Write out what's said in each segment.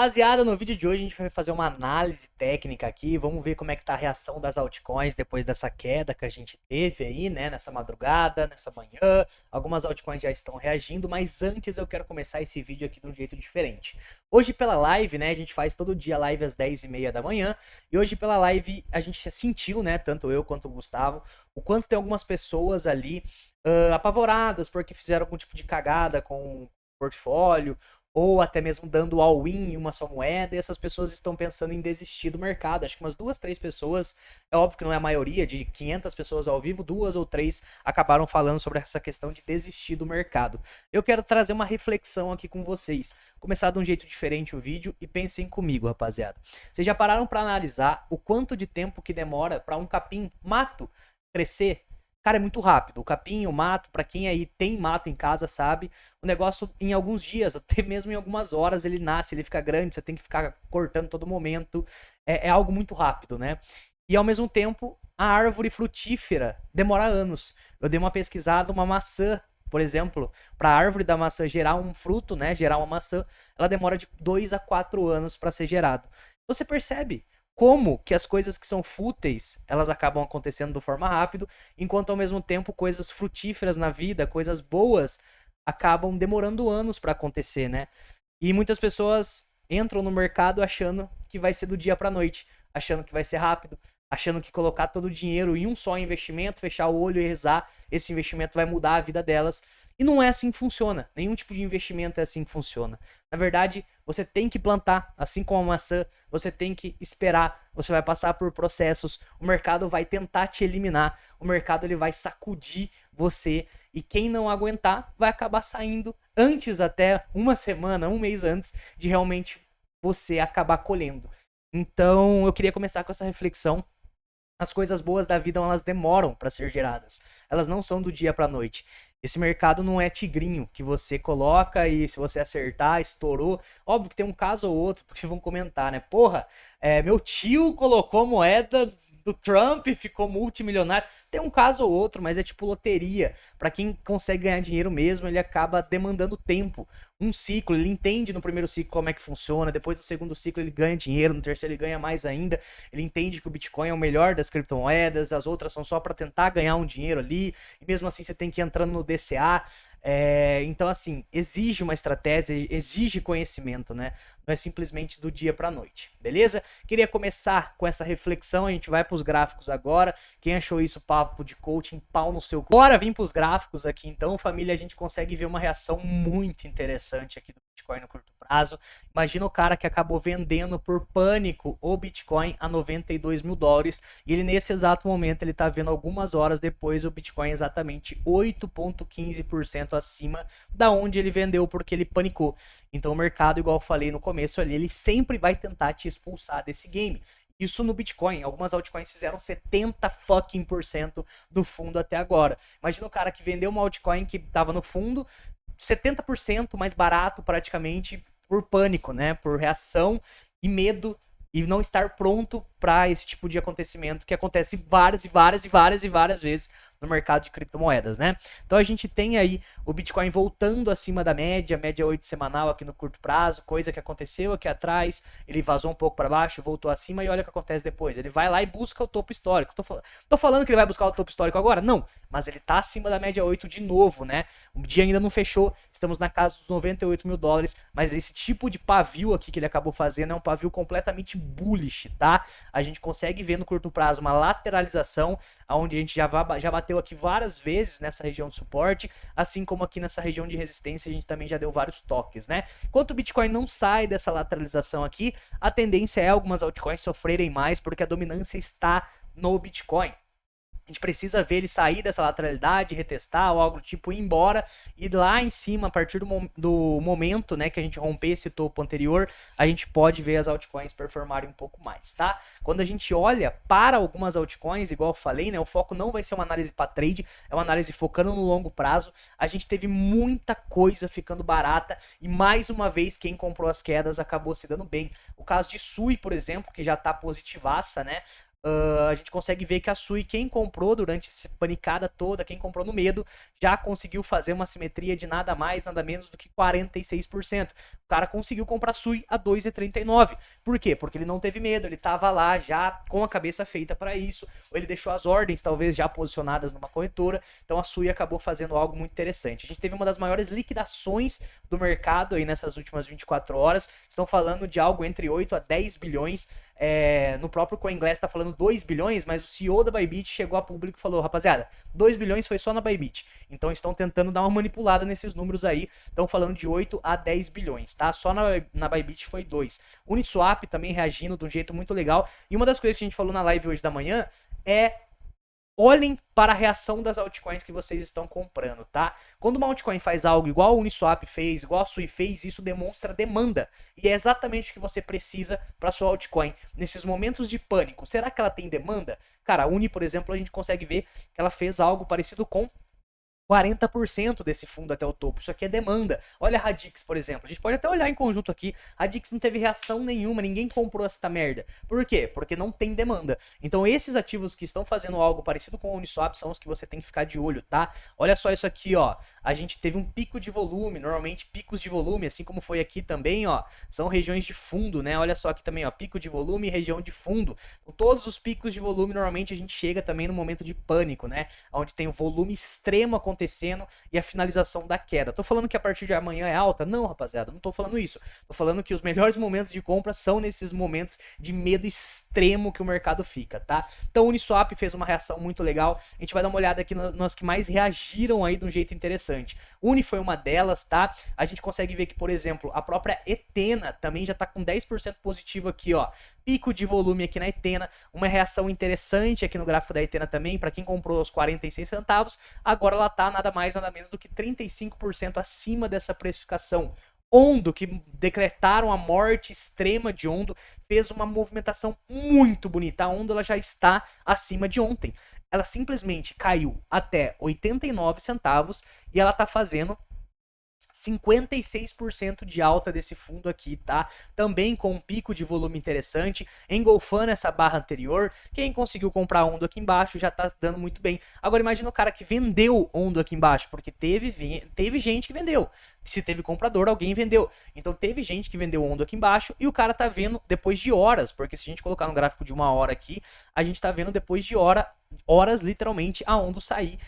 Rapaziada, no vídeo de hoje a gente vai fazer uma análise técnica aqui, vamos ver como é que tá a reação das altcoins depois dessa queda que a gente teve aí, né, nessa madrugada, nessa manhã. Algumas altcoins já estão reagindo, mas antes eu quero começar esse vídeo aqui de um jeito diferente. Hoje pela live, né, a gente faz todo dia live às 10h30 da manhã, e hoje pela live a gente sentiu, né, tanto eu quanto o Gustavo, o quanto tem algumas pessoas ali apavoradas porque fizeram algum tipo de cagada com o portfólio, ou até mesmo dando all-in em uma só moeda, e essas pessoas estão pensando em desistir do mercado. Acho que umas 2, 3 pessoas, é óbvio que não é a maioria, de 500 pessoas ao vivo, 2 ou 3 acabaram falando sobre essa questão de desistir do mercado. Eu quero trazer uma reflexão aqui com vocês, começar de um jeito diferente o vídeo e pensem comigo, rapaziada. Vocês já pararam para analisar o quanto de tempo que demora para um capim mato crescer? Cara, é muito rápido. O capim, o mato, pra quem aí tem mato em casa, sabe, o negócio em alguns dias, até mesmo em algumas horas, ele nasce, ele fica grande, você tem que ficar cortando todo momento. É algo muito rápido, né? E ao mesmo tempo, a árvore frutífera demora anos. Eu dei uma pesquisada, uma maçã, por exemplo, para a árvore da maçã gerar um fruto, né, gerar uma maçã, ela demora de 2 a 4 anos para ser gerado. Você percebe como que as coisas que são fúteis, elas acabam acontecendo de forma rápida, enquanto ao mesmo tempo coisas frutíferas na vida, coisas boas, acabam demorando anos para acontecer, né? E muitas pessoas entram no mercado achando que vai ser do dia para noite, achando que vai ser rápido, achando que colocar todo o dinheiro em um só investimento, fechar o olho e rezar, esse investimento vai mudar a vida delas. E não é assim que funciona. Nenhum tipo de investimento é assim que funciona. Na verdade, você tem que plantar, assim como a maçã, você tem que esperar, você vai passar por processos, o mercado vai tentar te eliminar, o mercado ele vai sacudir você, e quem não aguentar vai acabar saindo antes, até uma semana, um mês antes de realmente você acabar colhendo. Então, eu queria começar com essa reflexão. As coisas boas da vida, elas demoram para ser geradas. Elas não são do dia para noite. Esse mercado não é tigrinho que você coloca e se você acertar, estourou. Óbvio que tem um caso ou outro, porque vão comentar, né? Porra, meu tio colocou moeda do Trump e ficou multimilionário. Tem um caso ou outro, mas é tipo loteria. Para quem consegue ganhar dinheiro mesmo, ele acaba demandando tempo. Um ciclo, ele entende no primeiro ciclo como é que funciona, depois do segundo ciclo ele ganha dinheiro, no terceiro ele ganha mais ainda. Ele entende que o Bitcoin é o melhor das criptomoedas, as outras são só para tentar ganhar um dinheiro ali, e mesmo assim você tem que ir entrando no DCA. Então, assim, exige uma estratégia, exige conhecimento, né? Não é simplesmente do dia para noite, beleza? Queria começar com essa reflexão, a gente vai para os gráficos agora. Quem achou isso papo de coaching, pau no seu... Bora vir para os gráficos aqui, então, família, a gente consegue ver uma reação muito interessante aqui do Bitcoin no curto prazo. Imagina o cara que acabou vendendo por pânico o Bitcoin a 92 mil dólares, e ele nesse exato momento, ele tá vendo algumas horas depois o Bitcoin exatamente 8,15% acima da onde ele vendeu porque ele panicou. Então o mercado, igual eu falei no começo ali, ele sempre vai tentar te expulsar desse game. Isso no Bitcoin. Algumas altcoins fizeram 70 fucking por cento do fundo até agora. Imagina o cara que vendeu uma altcoin que tava no fundo, 70% mais barato praticamente por pânico, né? Por reação e medo e não estar pronto para esse tipo de acontecimento que acontece várias vezes no mercado de criptomoedas, né? Então a gente tem aí o Bitcoin voltando acima da média 8 semanal aqui no curto prazo, coisa que aconteceu aqui atrás, ele vazou um pouco para baixo, voltou acima e olha o que acontece depois. Ele vai lá e busca o topo histórico. Tô falando que ele vai buscar o topo histórico agora? Não, mas ele tá acima da média 8 de novo, né? O dia ainda não fechou, estamos na casa dos 98 mil dólares, mas esse tipo de pavio aqui que ele acabou fazendo é um pavio completamente bullish, tá? A gente consegue ver no curto prazo uma lateralização, onde a gente já bateu aqui várias vezes nessa região de suporte, assim como aqui nessa região de resistência a gente também já deu vários toques, né? Enquanto o Bitcoin não sai dessa lateralização aqui, a tendência é algumas altcoins sofrerem mais, porque a dominância está no Bitcoin. A gente precisa ver ele sair dessa lateralidade, retestar ou algo do tipo, ir embora, e lá em cima, a partir do momento, né, que a gente romper esse topo anterior, a gente pode ver as altcoins performarem um pouco mais, tá? Quando a gente olha para algumas altcoins, igual eu falei, né, o foco não vai ser uma análise para trade, é uma análise focando no longo prazo. A gente teve muita coisa ficando barata, e mais uma vez quem comprou as quedas acabou se dando bem. O caso de Sui, por exemplo, que já tá positivaça, né? A gente consegue ver que a Sui, quem comprou durante essa panicada toda, quem comprou no medo, já conseguiu fazer uma simetria de nada mais, nada menos do que 46%. cara conseguiu comprar SUI a 2,39. Por quê? Porque ele não teve medo, ele tava lá já com a cabeça feita para isso, ou ele deixou as ordens talvez já posicionadas numa corretora, então a SUI acabou fazendo algo muito interessante. A gente teve uma das maiores liquidações do mercado aí nessas últimas 24 horas, estão falando de algo entre 8 a 10 bilhões, no próprio CoinGlass tá falando 2 bilhões, mas o CEO da Bybit chegou a público e falou, rapaziada, 2 bilhões foi só na Bybit, então estão tentando dar uma manipulada nesses números aí, estão falando de 8 a 10 bilhões, tá? Só na Bybit foi 2. Uniswap também reagindo de um jeito muito legal, e uma das coisas que a gente falou na live hoje da manhã é olhem para a reação das altcoins que vocês estão comprando, tá? Quando uma altcoin faz algo igual a Uniswap fez, igual a Sui fez, isso demonstra demanda. E é exatamente o que você precisa para sua altcoin. Nesses momentos de pânico, será que ela tem demanda? Cara, a Uni, por exemplo, a gente consegue ver que ela fez algo parecido com 40% desse fundo até o topo. Isso aqui é demanda. Olha a Radix, por exemplo. A gente pode até olhar em conjunto aqui. A Radix não teve reação nenhuma. Ninguém comprou essa merda. Por quê? Porque não tem demanda. Então esses ativos que estão fazendo algo parecido com o Uniswap são os que você tem que ficar de olho, tá? Olha só isso aqui, ó. A gente teve um pico de volume. Normalmente picos de volume, assim como foi aqui também, ó, são regiões de fundo, né? Olha só aqui também, ó. Pico de volume e região de fundo. Com todos os picos de volume, normalmente a gente chega também no momento de pânico, né? Onde tem um volume extremo acontecendo e a finalização da queda. Tô falando que a partir de amanhã é alta? Não, rapaziada, não tô falando isso. Tô falando que os melhores momentos de compra são nesses momentos de medo extremo que o mercado fica, tá? Então o Uniswap fez uma reação muito legal. A gente vai dar uma olhada aqui nas que mais reagiram aí de um jeito interessante. Uni foi uma delas, tá? A gente consegue ver que, por exemplo, a própria Ethena também já tá com 10% positivo aqui, ó. Pico de volume aqui na Ethena, uma reação interessante aqui no gráfico da Ethena também, para quem comprou aos 46 centavos, agora ela tá nada mais, nada menos do que 35% acima dessa precificação. Ondo, que decretaram a morte extrema de Ondo, fez uma movimentação muito bonita. A Ondo ela já está acima de ontem. Ela simplesmente caiu até 89 centavos e ela tá fazendo 56% de alta desse fundo aqui, tá? Também com um pico de volume interessante, engolfando essa barra anterior. Quem conseguiu comprar Ondo aqui embaixo já tá dando muito bem. Agora imagina o cara que vendeu Ondo aqui embaixo, porque teve gente que vendeu. Se teve comprador, alguém vendeu. Então teve gente que vendeu Ondo aqui embaixo e o cara tá vendo depois de horas, porque se a gente colocar no gráfico de 1 hora aqui, a gente tá vendo depois de horas literalmente a Ondo sair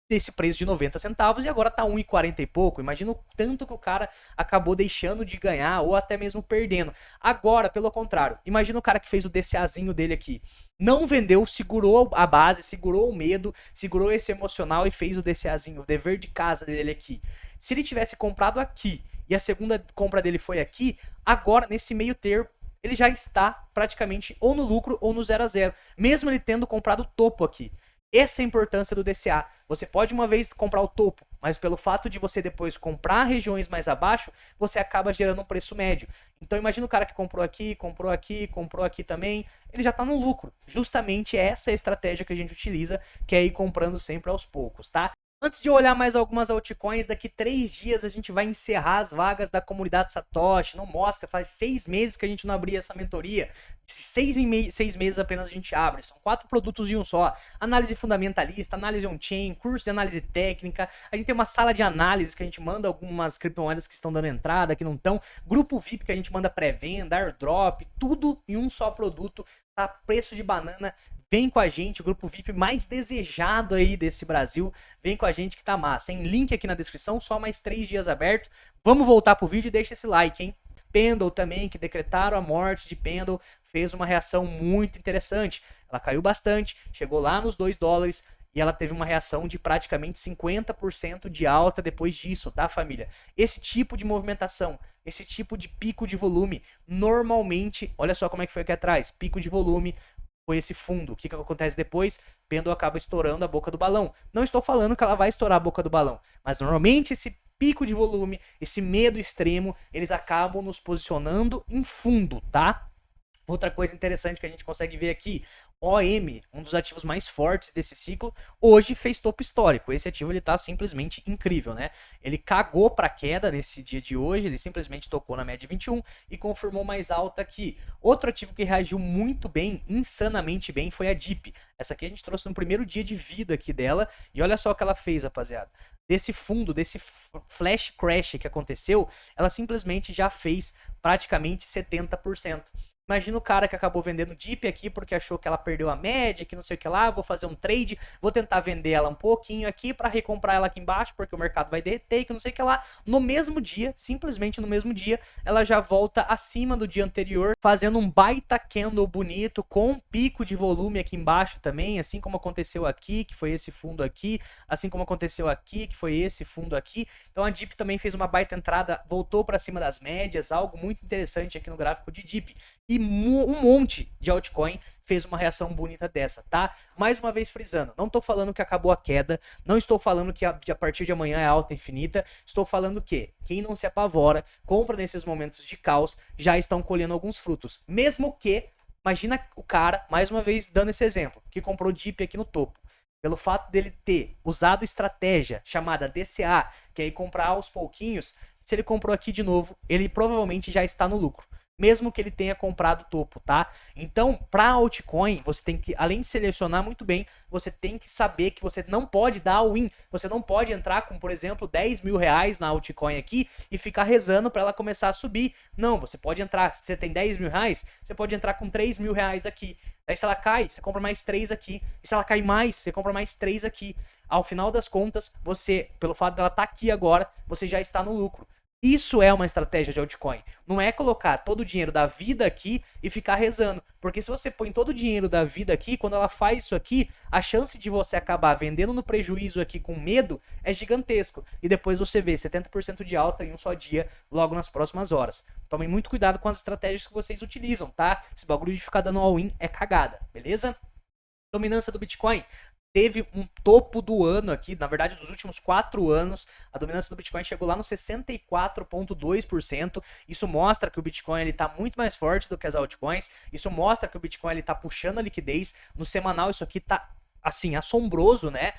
desse preço de 90 centavos e agora tá 1,40 e pouco. Imagina o tanto que o cara acabou deixando de ganhar ou até mesmo perdendo. Agora, pelo contrário, imagina o cara que fez o DCAzinho dele aqui. Não vendeu, segurou a base, segurou o medo, segurou esse emocional e fez o DCAzinho, o dever de casa dele aqui. Se ele tivesse comprado aqui e a segunda compra dele foi aqui, agora nesse meio termo ele já está praticamente ou no lucro ou no 0 a 0, mesmo ele tendo comprado o topo aqui. Essa é a importância do DCA. Você pode uma vez comprar o topo, mas pelo fato de você depois comprar regiões mais abaixo, você acaba gerando um preço médio. Então imagina o cara que comprou aqui, comprou aqui também, ele já está no lucro. Justamente essa é a estratégia que a gente utiliza, que é ir comprando sempre aos poucos, tá? Antes de olhar mais algumas altcoins, daqui 3 dias a gente vai encerrar as vagas da comunidade Satoshi. Não mosca, faz 6 meses que a gente não abria essa mentoria. 6 meses apenas a gente abre. São 4 produtos em um só. Análise fundamentalista, análise on-chain, curso de análise técnica. A gente tem uma sala de análise que a gente manda algumas criptomoedas que estão dando entrada, que não estão. Grupo VIP que a gente manda pré-venda, airdrop, tudo em um só produto. Tá preço de banana. Vem com a gente, o grupo VIP mais desejado aí desse Brasil. Vem com a gente que tá massa, hein? Link aqui na descrição, só mais 3 dias aberto. Vamos voltar pro vídeo e deixa esse like, hein? Pendle também, que decretaram a morte de Pendle, fez uma reação muito interessante. Ela caiu bastante, chegou lá nos 2 dólares e ela teve uma reação de praticamente 50% de alta depois disso, tá, família? Esse tipo de movimentação, esse tipo de pico de volume, normalmente, olha só como é que foi aqui atrás, pico de volume, foi esse fundo. O que acontece depois? Pendle acaba estourando a boca do balão. Não estou falando que ela vai estourar a boca do balão, mas normalmente esse pico de volume, esse medo extremo, eles acabam nos posicionando em fundo, tá? Outra coisa interessante que a gente consegue ver aqui, OM, um dos ativos mais fortes desse ciclo, hoje fez topo histórico. Esse ativo ele tá simplesmente incrível, né? Ele cagou para queda nesse dia de hoje, ele simplesmente tocou na média 21 e confirmou mais alta aqui. Outro ativo que reagiu muito bem, insanamente bem, foi a DIP. Essa aqui a gente trouxe no primeiro dia de vida aqui dela e olha só o que ela fez, rapaziada. Desse fundo, desse flash crash que aconteceu, ela simplesmente já fez praticamente 70%. Imagina o cara que acabou vendendo DIP aqui porque achou que ela perdeu a média, que não sei o que lá, vou fazer um trade, vou tentar vender ela um pouquinho aqui para recomprar ela aqui embaixo porque o mercado vai derreter, que não sei o que lá. No mesmo dia, simplesmente no mesmo dia, ela já volta acima do dia anterior, fazendo um baita candle bonito, com um pico de volume aqui embaixo também, assim como aconteceu aqui, que foi esse fundo aqui, assim como aconteceu aqui, que foi esse fundo aqui. Então a DIP também fez uma baita entrada, voltou para cima das médias, algo muito interessante aqui no gráfico de DIP. E um monte de altcoin fez uma reação bonita dessa, tá? Mais uma vez frisando, não estou falando que acabou a queda, não estou falando que a partir de amanhã é alta infinita, estou falando que quem não se apavora, compra nesses momentos de caos, já estão colhendo alguns frutos. Mesmo que, imagina o cara, mais uma vez dando esse exemplo, que comprou DIP aqui no topo. Pelo fato dele ter usado estratégia chamada DCA, que é comprar aos pouquinhos, se ele comprou aqui de novo, ele provavelmente já está no lucro. Mesmo que ele tenha comprado topo, tá? Então, para altcoin, você tem que, além de selecionar muito bem, você tem que saber que você não pode dar all-in. Você não pode entrar com, por exemplo, 10 mil reais na altcoin aqui e ficar rezando para ela começar a subir. Não, você pode entrar, se você tem 10 mil reais, você pode entrar com 3 mil reais aqui. Aí se ela cai, você compra mais 3 aqui. E se ela cai mais, você compra mais 3 aqui. Ao final das contas, você, pelo fato dela estar aqui agora, você já está no lucro. Isso é uma estratégia de altcoin. Não é colocar todo o dinheiro da vida aqui e ficar rezando. Porque se você põe todo o dinheiro da vida aqui, quando ela faz isso aqui, a chance de você acabar vendendo no prejuízo aqui com medo é gigantesco. E depois você vê 70% de alta em um só dia, logo nas próximas horas. Tomem muito cuidado com as estratégias que vocês utilizam, tá? Esse bagulho de ficar dando all-in é cagada, beleza? Dominância do Bitcoin. Teve um topo do ano aqui, na verdade dos últimos 4 anos, a dominância do Bitcoin chegou lá no 64,2%. Isso mostra que o Bitcoin está muito mais forte do que as altcoins. Isso mostra que o Bitcoin está puxando a liquidez. No semanal isso aqui está assim, assombroso, né?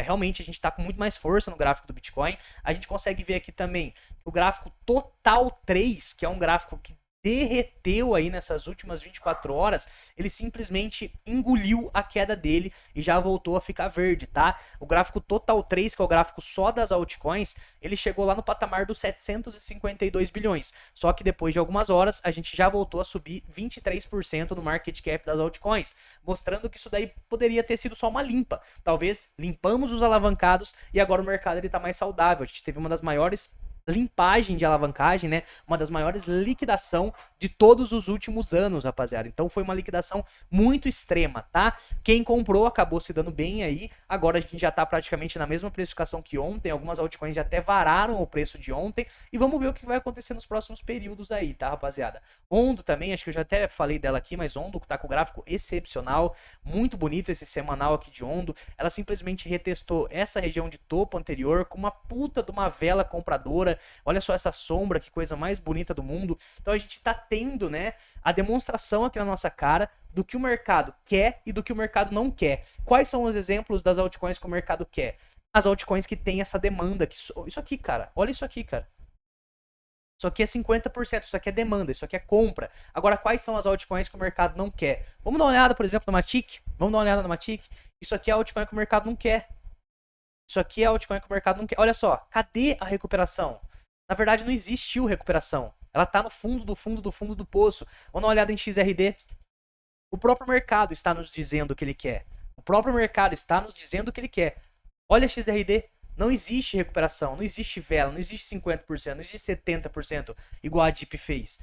Realmente a gente está com muito mais força no gráfico do Bitcoin. A gente consegue ver aqui também o gráfico Total 3, que é um gráfico que derreteu aí nessas últimas 24 horas, ele simplesmente engoliu a queda dele e já voltou a ficar verde, tá? O gráfico Total 3, que é o gráfico só das altcoins, ele chegou lá no patamar dos 752 bilhões. Só que depois de algumas horas, a gente já voltou a subir 23% no market cap das altcoins, mostrando que isso daí poderia ter sido só uma limpa. Talvez limpamos os alavancados e agora o mercado ele tá mais saudável. A gente teve uma das maiores limpagem de alavancagem, né? Uma das maiores liquidação de todos os últimos anos, rapaziada. Então foi uma liquidação muito extrema, tá? Quem comprou acabou se dando bem aí. Agora a gente já tá praticamente na mesma precificação que ontem. Algumas altcoins já até vararam o preço de ontem. E vamos ver o que vai acontecer nos próximos períodos aí, tá, rapaziada? Ondo também, acho que eu já até falei dela aqui, mas Ondo tá com o gráfico excepcional. Muito bonito esse semanal aqui de Ondo. Ela simplesmente retestou essa região de topo anterior com uma puta de uma vela compradora. Olha só essa sombra, que coisa mais bonita do mundo. Então a gente tá tendo, né, a demonstração aqui na nossa cara do que o mercado quer e do que o mercado não quer. Quais são os exemplos das altcoins que o mercado quer? As altcoins que tem essa demanda. Isso aqui, cara. Olha isso aqui, cara. Isso aqui é 50%, isso aqui é demanda, isso aqui é compra. Agora, quais são as altcoins que o mercado não quer? Vamos dar uma olhada, por exemplo, na Matic. Vamos dar uma olhada na Matic. Isso aqui é a altcoin que o mercado não quer. Isso aqui é a altcoin que o mercado não quer. Olha só, cadê a recuperação? Na verdade, não existiu recuperação. Ela tá no fundo do fundo do fundo do poço. Vamos dar uma olhada em XRD. O próprio mercado está nos dizendo o que ele quer. O próprio mercado está nos dizendo o que ele quer. Olha XRD. Não existe recuperação, não existe vela, não existe 50%, não existe 70%, igual a DIP fez.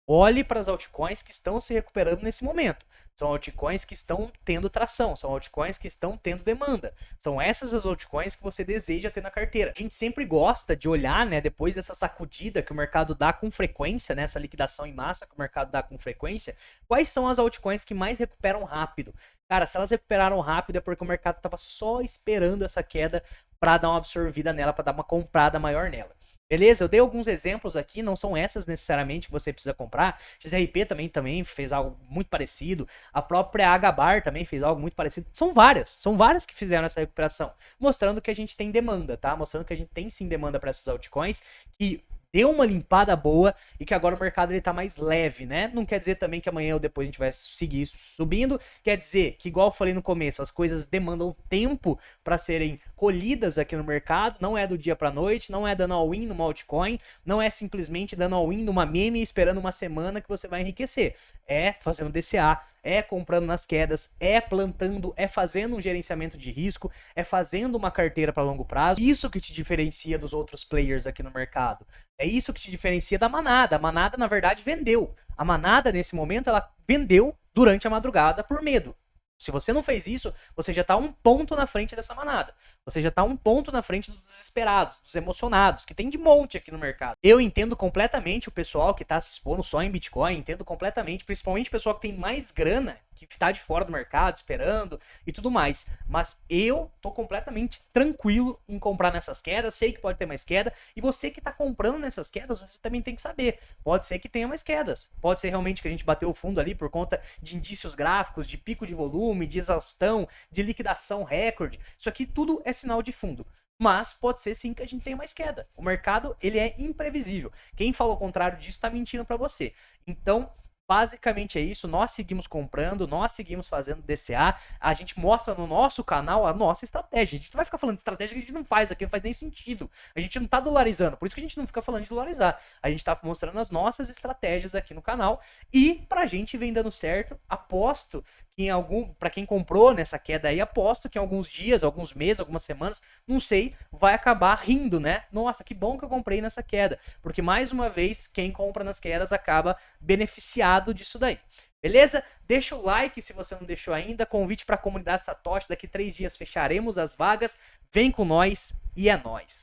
Olhe para as altcoins que estão se recuperando nesse momento. São altcoins que estão tendo tração, são altcoins que estão tendo demanda. São essas as altcoins que você deseja ter na carteira. A gente sempre gosta de olhar, né, depois dessa sacudida que o mercado dá com frequência, né, essa liquidação em massa que o mercado dá com frequência, quais são as altcoins que mais recuperam rápido? Cara, se elas recuperaram rápido é porque o mercado estava só esperando essa queda para dar uma absorvida nela, para dar uma comprada maior nela. Beleza? Eu dei alguns exemplos aqui, não são essas necessariamente que você precisa comprar. XRP também fez algo muito parecido. A própria Agabar também fez algo muito parecido. São várias que fizeram essa recuperação, mostrando que a gente tem demanda, tá? Mostrando que a gente tem sim demanda para essas altcoins, que deu uma limpada boa e que agora o mercado ele tá mais leve, né? Não quer dizer também que amanhã ou depois a gente vai seguir subindo, quer dizer que, igual eu falei no começo, as coisas demandam tempo para serem colhidas aqui no mercado, não é do dia para noite, não é dando all-in numa altcoin, não é simplesmente dando all-in numa meme e esperando uma semana que você vai enriquecer. É fazendo DCA, é comprando nas quedas, é plantando, é fazendo um gerenciamento de risco, é fazendo uma carteira para longo prazo. Isso que te diferencia dos outros players aqui no mercado. É isso que te diferencia da manada. A manada, na verdade, vendeu. A manada, nesse momento, ela vendeu durante a madrugada por medo. Se você não fez isso, você já tá um ponto na frente dessa manada. Você já tá um ponto na frente dos desesperados, dos emocionados, que tem de monte aqui no mercado. Eu entendo completamente o pessoal que tá se expondo só em Bitcoin, entendo completamente, principalmente o pessoal que tem mais grana, que tá de fora do mercado, esperando e tudo mais. Mas eu tô completamente tranquilo em comprar nessas quedas, sei que pode ter mais queda, e você que tá comprando nessas quedas, você também tem que saber. Pode ser que tenha mais quedas, pode ser realmente que a gente bateu o fundo ali por conta de indícios gráficos, de pico de volume, de exaustão, de liquidação recorde. Isso aqui tudo é sinal de fundo. Mas pode ser sim que a gente tenha mais queda. O mercado, ele é imprevisível. Quem fala o contrário disso tá mentindo para você. Então, basicamente é isso, nós seguimos comprando, nós seguimos fazendo DCA, a gente mostra no nosso canal a nossa estratégia. A gente não vai ficar falando de estratégia que a gente não faz aqui, não faz nem sentido. A gente não tá dolarizando, por isso que a gente não fica falando de dolarizar. A gente tá mostrando as nossas estratégias aqui no canal e pra gente vem dando certo. Aposto que pra quem comprou nessa queda aí, aposto que em alguns dias, alguns meses, algumas semanas, não sei, vai acabar rindo, né? Nossa, que bom que eu comprei nessa queda. Porque mais uma vez, quem compra nas quedas acaba beneficiado disso daí. Beleza? Deixa o like se você não deixou ainda. Convite para a comunidade Satoshi. Daqui 3 dias fecharemos as vagas. Vem com nós e é nóis.